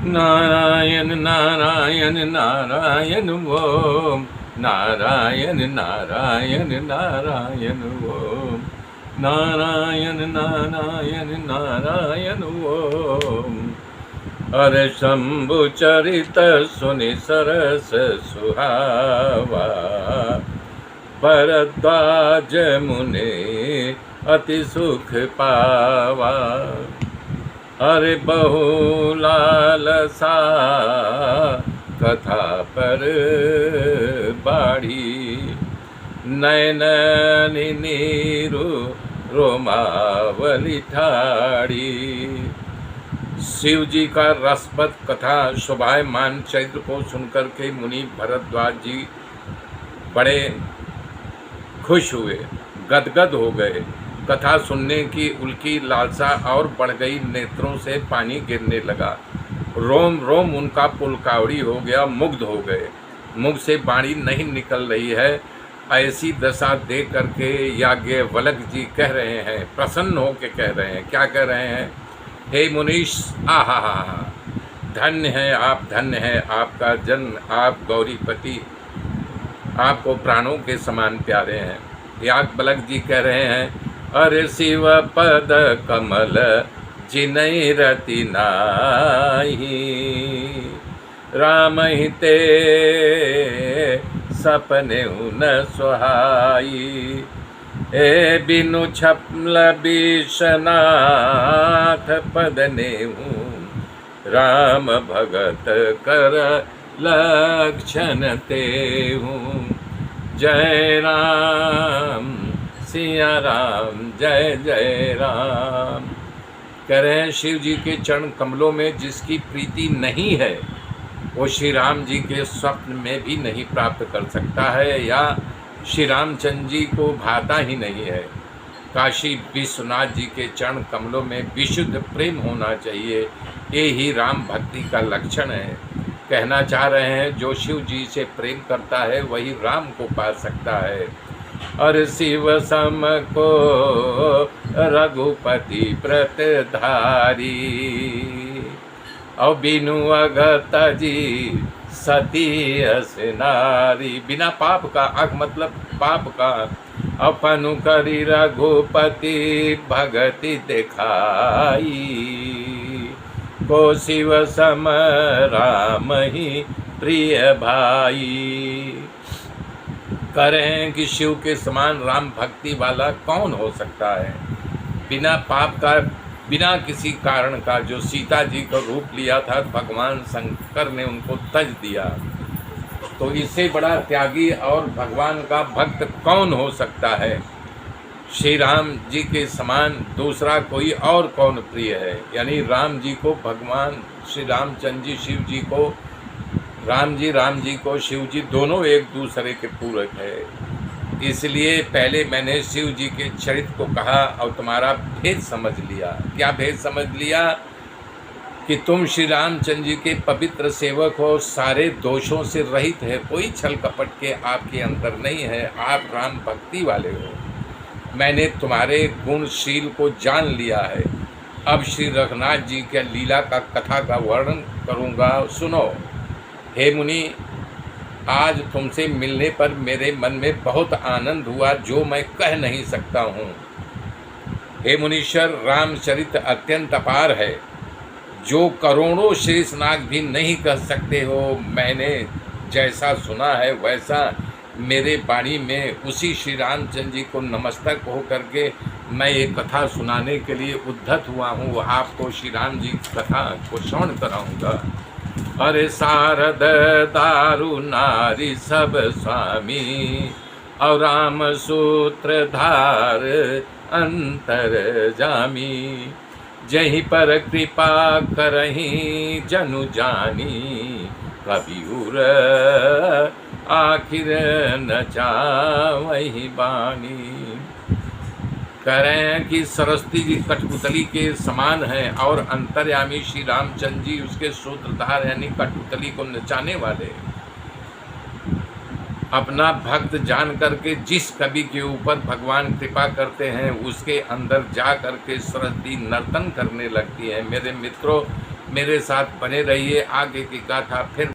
नारायण नारायण नारायण ओम, नारायण नारायण नारायण ओम, नारायण नारायण नारायण ओम। अरे शंभु चरित सुनि सरस सुहावा, भरद्वाज मुनि अति सुख पावा। अरे बहुलालसा कथा पर बाढ़ी, नयन नीरू रोमावली ठाड़ी। शिव जी का रसपद कथा शोभायमान चरित्र को सुनकर के मुनि भरद्वाज जी बड़े खुश हुए, गदगद हो गए। कथा सुनने की उनकी लालसा और बढ़ गई, नेत्रों से पानी गिरने लगा, रोम रोम उनका पुलकावड़ी हो गया, मुग्ध हो गए। मुख से वाणी नहीं निकल रही है। ऐसी दशा देख करके याज्ञवल्क्य जी कह रहे हैं, प्रसन्न हो के कह रहे हैं, क्या कह रहे हैं? हे मुनीश, आहा हा हा, धन्य है आप, धन्य है आपका जन्म, आप गौरीपति, आपको प्राणों के समान प्यारे हैं। याज्ञवल्क्य जी कह रहे हैं, अरे शिव पद कमल जिनहि रति नाहि, राम ही ते सपने न सुहाई। ए बिनु छपल विश्वनाथ पद नेहु, राम भगत कर लक्षण तेहु। जय राम सिया राम, जय जय राम। कह रहे हैं शिव जी के चरण कमलों में जिसकी प्रीति नहीं है, वो श्री राम जी के स्वप्न में भी नहीं प्राप्त कर सकता है, या श्री रामचंद्र जी को भाता ही नहीं है। काशी विश्वनाथ जी के चरण कमलों में विशुद्ध प्रेम होना चाहिए, ये ही राम भक्ति का लक्षण है। कहना चाह रहे हैं, जो शिव जी से प्रेम करता है वही राम को पा सकता है। और शिव सम को रघुपति व्रतधारी, और बिनु अगत जी सती अस नारी। बिना पाप का, अग मतलब पाप का, अपनु करी रघुपति भगति दिखाई। को शिव सम राम ही प्रिय भाई। करें कि शिव के समान राम भक्ति वाला कौन हो सकता है? बिना पाप का, बिना किसी कारण का जो सीता जी का रूप लिया था भगवान शंकर ने उनको तज दिया, तो इससे बड़ा त्यागी और भगवान का भक्त कौन हो सकता है? श्री राम जी के समान दूसरा कोई और कौन प्रिय है? यानी राम जी को भगवान श्री रामचंद्र जी, शिव जी को राम जी को शिव जी दोनों एक दूसरे के पूरक है। इसलिए पहले मैंने शिव जी के चरित्र को कहा और तुम्हारा भेद समझ लिया। क्या भेद समझ लिया? कि तुम श्री रामचंद्र जी के पवित्र सेवक हो, सारे दोषों से रहित है, कोई छल कपट के आपके अंदर नहीं है, आप राम भक्ति वाले हो। मैंने तुम्हारे गुणशील को जान लिया है। अब श्री रघुनाथ जी के लीला का कथा का वर्णन करूँगा, सुनो। हे मुनि, आज तुमसे मिलने पर मेरे मन में बहुत आनंद हुआ, जो मैं कह नहीं सकता हूँ। हे मुनीश्वर, रामचरित अत्यंत अपार है, जो करोड़ों शेषनाग भी नहीं कह सकते हो। मैंने जैसा सुना है वैसा मेरे वाणी में उसी श्री रामचंद्र जी को नमस्तक हो करके मैं ये कथा सुनाने के लिए उद्धत हुआ हूँ। आपको श्री राम जी की कथा को श्रवण कराऊँगा। अरे शारद दारु नारी सब स्वामी, और राम सूत्रधार अंतर जामी। जहीं पर कृपा करहीं जनु जानी, कबीर आखिर न चावही बानी। करें कि सरस्वती जी कठपुतली के समान है और अंतर्यामी श्री रामचंद्र जी उसके सूत्रधार यानी कठपुतली को नचाने वाले। अपना भक्त जान करके जिस कवि के ऊपर भगवान कृपा करते हैं उसके अंदर जा करके सरस्वती नर्तन करने लगती है। मेरे मित्रों, मेरे साथ बने रहिए, आगे की गाथा फिर